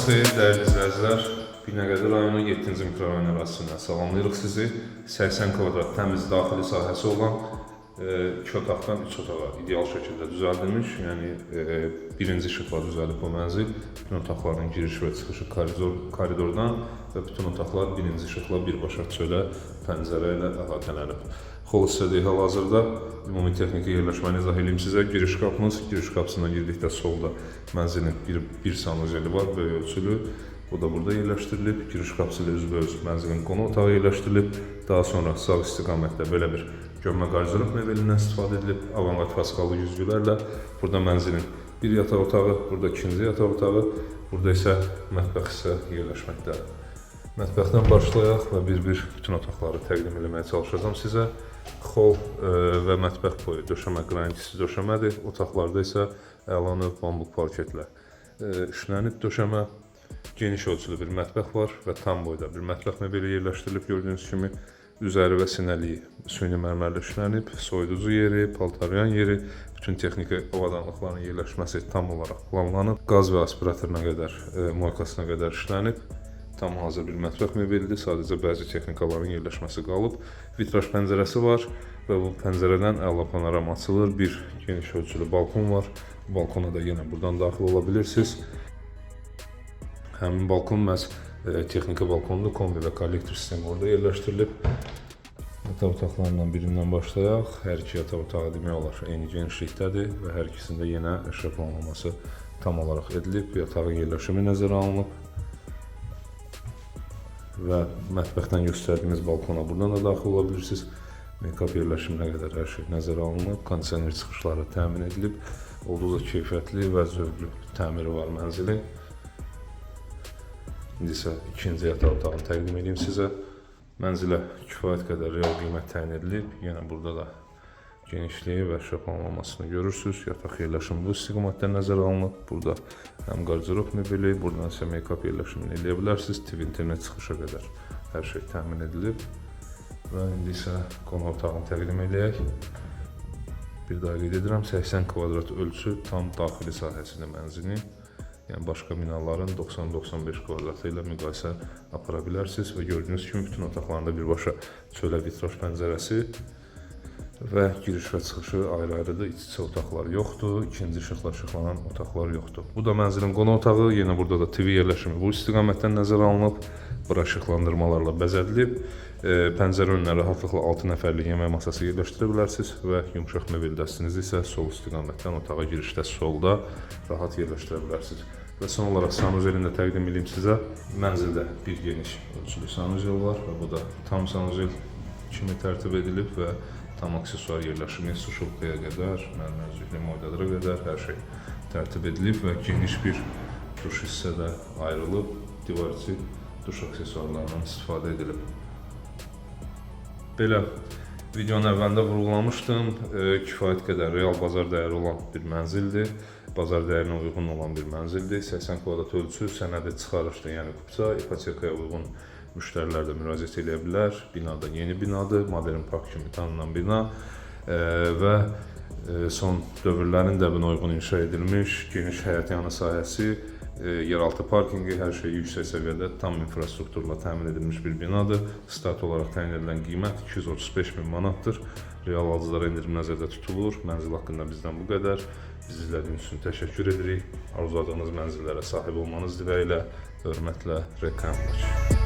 xeyir, dəyərli izləyicilər. Binəqədi rayonu 7-ci mikrorayon ərazisindən salamlayırıq sizi. 80 kvadrat təmiz daxili sahəsi olan 2 otaqdan 3 otağa ideal şəkildə düzəldilmiş. Yəni birinci işıqla düzəlib bu mənzil. Bütün otaqların giriş və çıxışı koridordan və bütün otaqlar birinci işıqla birbaşa çölə, pəncərə ilə əhatələnib. Xol hissədə hal-hazırda ümumi texniki yerləşməni izah edeyim sizə. Giriş qapısından girdikdə solda mənzilin bir sanuzeli var, böyük ölçülü. Bu da burada yerləşdirilib. Giriş qapısı ilə üzbəüz mənzilin qonaq otağı yerləşdirilib. Daha sonra sağ istiqamətdə belə bir gömmə qarcılıq mebelindən istifadə edilib. Avangard faskalı güzgülərlə. Burada mənzilin bir yataq otağı, burada ikinci yataq otağı, burada isə mətbəx hissə yerləşməkdədir. Mətbəxdən başlayaq və bir-bir bütün otaqları təqdim etməyə çalışacağım sizə. Xol və mətbəx boyu döşəmə qranitisiz döşəmədir. Otaqlarda isə əla növ bambuq parketlə işlənib döşəmə. Geniş ölçülü bir mətbəx var və tam boyda bir mətbəx mebeli yerləşdirilib gördüyünüz kimi. Üzəri və sinəliyi süni mərmərlə işlənib, soyuducu yeri, paltarlayan yeri, bütün texniki avadanlıqların yerləşməsi tam olaraq planlanıb. Qaz və aspiratoruna qədər, moykasına qədər işlənib. Tam hazır bir mətbəx mebelidir, sadəcə bəzi texnikaların yerləşməsi qalıb. Vitraj pəncərəsi var və bu pəncərədən əla panoram açılır. Bir geniş ölçülü balkon var. Balkona da yenə buradan daxil ola bilirsiniz. Həmin balkon məhz texniki balkondur, kombi və kollektor sistemi orada yerləşdirilib. Yataq otaqlarından birindən başlayaq. Hər iki yataq otağı demək olar eyni genişlikdədir və hər ikisində yenə əşya planlaması tam olaraq edilib. Yatağın yerləşimi nəzərə alınıb və mətbəxdən göstərdiyimiz balkona buradan da daxil ola bilirsiniz. Make-up yerləşiminə qədər hər şey nəzərə alınıb, kondisioner çıxışları təmin edilib. Olduqca keyfiyyətli və zövqlü təmiri var mənzilin. İndi isə ikinci yataq otağını təqdim edeyim sizə. Mənzilə kifayət qədər real qiymət təyin edilib. Yenə burada da genişliyi və əşya planlamasını görürsünüz. Yataq yerləşimi bu istiqamətdən nəzərə alınıb. Burada həm qarcırıq mebeli, buradan isə make-up yerləşimini eləyə bilərsiniz. TV internet çıxışa qədər hər şey təmin edilib. Və indi isə qonaq otağını təqdim edək. Bir daha qeyd edirəm, 80 kvadrat ölçü tam daxili sahəsində mənzilin. Yəni başqa binaların 90-95 kvadratı ilə müqayisə apara bilərsiniz və gördüyünüz kimi bütün otaqlarında birbaşa çölə vitraj pəncərəsi və giriş və çıxışı ayrı-ayrıdır. İç-içə otaqlar yoxdur, ikinci işıqla işıqlanan otaqlar yoxdur. Bu da mənzilin qonaq otağı, yenə burada da TV yerləşimi bu istiqamətdən nəzərə alınıb. Bura işıqlandırmalarla bəzədilib. Pəncərə önünə rahatlıqla 6 nəfərlik yemək masası yerləşdirə bilərsiniz və yumşaq mebel dəstinizi isə sol istiqamətdən otağa girişdə solda rahat yerləşdirə bilərsiniz. Və son olaraq sanuzelini də təqdim edeyim sizə. Mənzildə bir geniş ölçülü sanuzel var və bu da tam sanuzel kimi tərtib edilib və tam aksesuar yerləşimi suşulkaya qədər, mərmər üzüklü moydadıra qədər hər şey tərtib edilib və geniş bir duş hissədə ayrılıb, divar içi duş aksesuarlarından istifadə edilib. Belə videonun əvvəlində vurğulamışdım, kifayət qədər real bazar dəyəri olan bir mənzildir. Bazar dəyərinə uyğun olan bir mənzildir. 80 kvadrat ölçü, sənədi çıxarışdır, yəni kupça, ipotekaya uyğun müştərilər də müraciət edə bilər. Binada yeni binadır, modern park kimi tanınan bina və son dövrlərin dəbinə uyğun inşa edilmiş geniş həyətyanı sahəsi, yeraltı parkingi, hər şey yüksək səviyyədə tam infrastrukturla təmin edilmiş bir binadır. Start olaraq təyin edilən qiymət 235.000 manatdır. Real alıcılara endirim nəzərdə tutulur. Mənzil haqqında bizdən bu qədər. Bizi izlədiyiniz üçün təşəkkür edirik. Arzuladığınız mənzillərə sahib olmanız diləyilə, hörmətlə, reklamlar.